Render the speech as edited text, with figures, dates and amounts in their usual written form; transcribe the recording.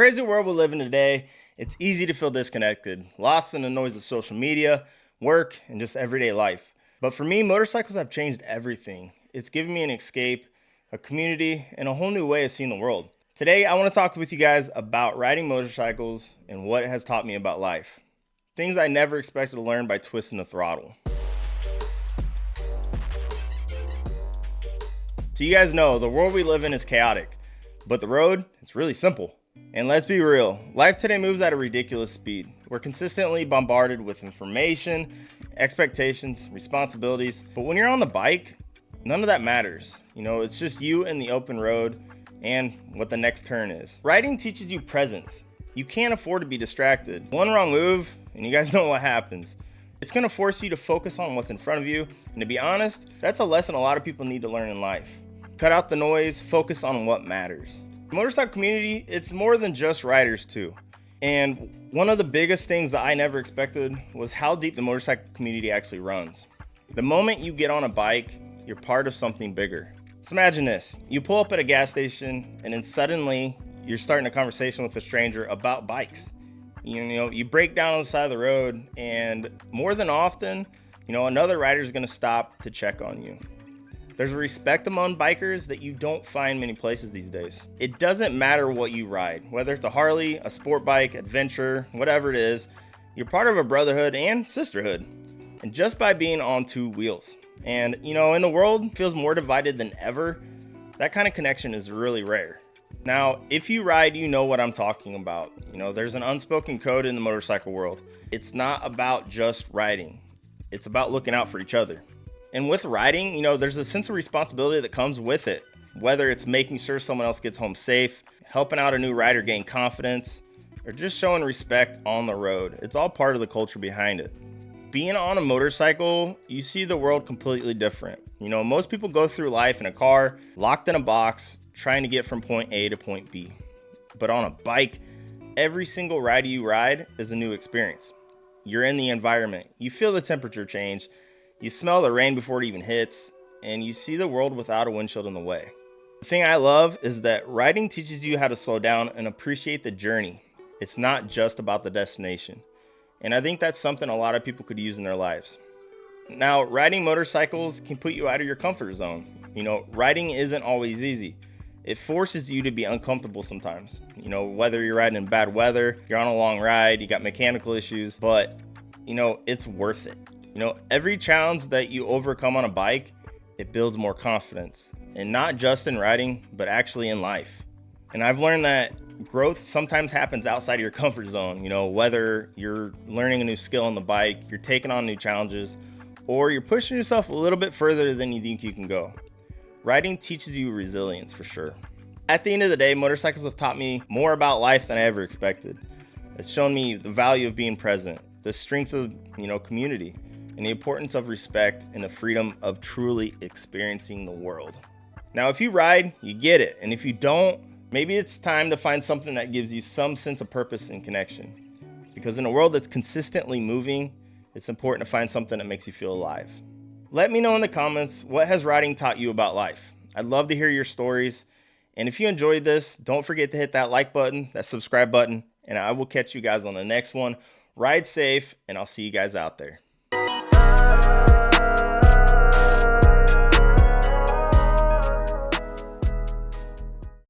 Crazy world we live in today, it's easy to feel disconnected, lost in the noise of social media, work, and just everyday life. But for me, motorcycles have changed everything. It's given me an escape, a community, and a whole new way of seeing the world. Today, I want to talk with you guys about riding motorcycles and what it has taught me about life. Things I never expected to learn by twisting the throttle. So you guys know, the world we live in is chaotic, but the road, it's really simple. And let's be real, life today moves at a ridiculous speed. We're consistently bombarded with information, expectations, responsibilities. But when you're on the bike, none of that matters. It's just you and the open road and what the next turn is. Riding teaches you presence. You can't afford to be distracted. One wrong move, and you guys know what happens. It's gonna force you to focus on what's in front of you. And to be honest, that's a lesson a lot of people need to learn in life. Cut out the noise, focus on what matters. The motorcycle community, it's more than just riders too. And one of the biggest things that I never expected was how deep the motorcycle community actually runs. The moment you get on a bike, you're part of something bigger. So imagine this, you pull up at a gas station and then suddenly you're starting a conversation with a stranger about bikes. You break down on the side of the road and more than often, another rider is gonna stop to check on you. There's a respect among bikers that you don't find many places these days. It doesn't matter what you ride, whether it's a Harley, a sport bike, adventure, whatever it is, you're part of a brotherhood and sisterhood. And just by being on two wheels. And in the world feels more divided than ever, that kind of connection is really rare. Now, if you ride, you know what I'm talking about. There's an unspoken code in the motorcycle world. It's not about just riding. It's about looking out for each other. And with riding, there's a sense of responsibility that comes with it, whether it's making sure someone else gets home safe, helping out a new rider gain confidence, or just showing respect on the road. It's all part of the culture behind it. Being on a motorcycle, you see the world completely different. Most people go through life in a car, locked in a box, trying to get from point A to point B. But on a bike, every single ride you ride is a new experience. You're in the environment, you feel the temperature change, you smell the rain before it even hits, and you see the world without a windshield in the way. The thing I love is that riding teaches you how to slow down and appreciate the journey. It's not just about the destination. And I think that's something a lot of people could use in their lives. Now, riding motorcycles can put you out of your comfort zone. Riding isn't always easy. It forces you to be uncomfortable sometimes. Whether you're riding in bad weather, you're on a long ride, you got mechanical issues, but it's worth it. Every challenge that you overcome on a bike, it builds more confidence, and not just in riding, but actually in life. And I've learned that growth sometimes happens outside of your comfort zone. Whether you're learning a new skill on the bike, you're taking on new challenges, or you're pushing yourself a little bit further than you think you can go. Riding teaches you resilience for sure. At the end of the day, motorcycles have taught me more about life than I ever expected. It's shown me the value of being present, the strength of, community, and the importance of respect and the freedom of truly experiencing the world. Now, if you ride, you get it. And if you don't, maybe it's time to find something that gives you some sense of purpose and connection. Because in a world that's consistently moving, it's important to find something that makes you feel alive. Let me know in the comments, what has riding taught you about life? I'd love to hear your stories. And if you enjoyed this, don't forget to hit that like button, that subscribe button, and I will catch you guys on the next one. Ride safe, and I'll see you guys out there.